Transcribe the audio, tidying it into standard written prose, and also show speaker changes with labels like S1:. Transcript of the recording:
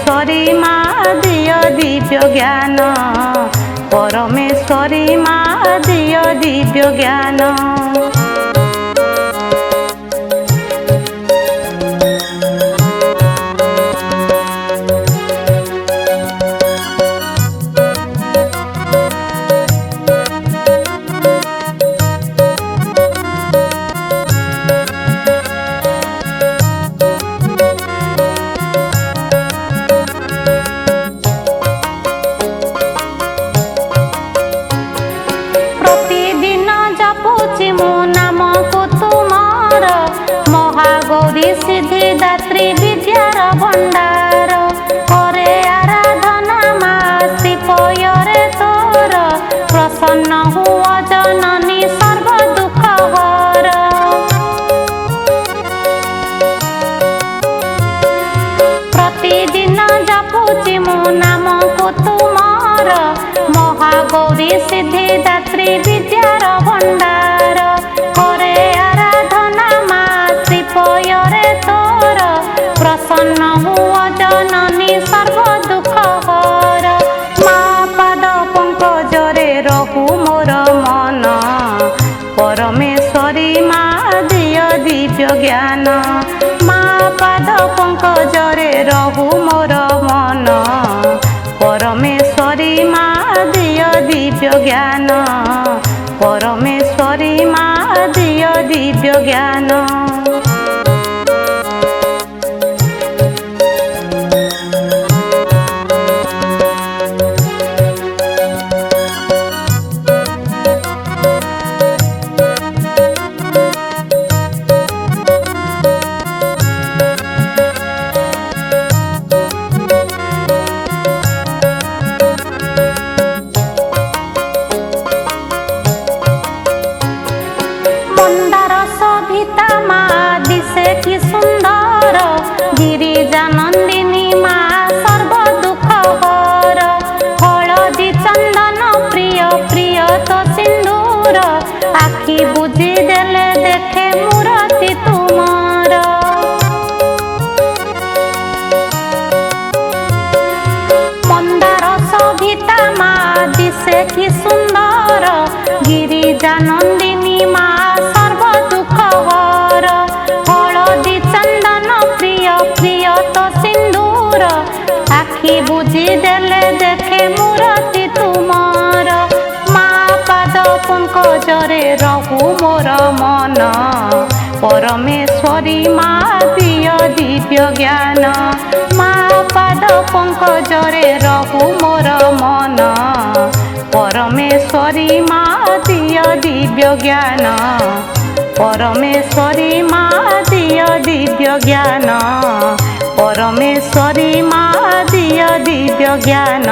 S1: परमेश्वरी माँ दियो दिव्य ज्ञान, परमेश्वरी माँ दियो दिव्य ज्ञान। गौरी सिद्धि दात्री विद्यार भंडार, करे आराधना मासी पयरे तोर, प्रसन्न हुआ जननी सर्व दुख हर। प्रतिदिन जपुची मो नाम को तुमार, महागौरी सिद्धि दात्री विद्यार भंडार, करे पयरे तोर, प्रसन्न हुआ जननी सर्व दुख हर। माँ पाद पंकजरे रहु मोर मन, परमेश्वरी माँ दियो दिव्य ज्ञान। माँ पाद पंकजरे रहु मोर मन, परमेश्वरी माँ दियो दिव्य ज्ञान, परमेश्वरी माँ दियो दिव्य ज्ञान। कि सुंदर गिरिजा नंदिनी माँ सर्व दुख हर, हलदी चंदन प्रिय प्रिय तो सिंदूर, आखि बुझी देले देखे मूर्ति तुमार। मंदार शोभिता माँ दिसे कि सुंदर, गिरिजा नंदिनी माँ सर्व दुख हर, प्रिय तो सिंदूर, आखि बुझी देले देखे मूर्ति तुमार। माँ पाद पंकजरे रहु मोर मन, परमेश्वरी माँ दियो दिव्य ज्ञान। माँ पाद पंकजरे रहु मोर मन, परमेश्वरी माँ दियो दिव्य ज्ञान, परमेश्वरी माँ दियो दिव्य ज्ञान, परमेश्वरी माँ दियो दिव्य ज्ञान।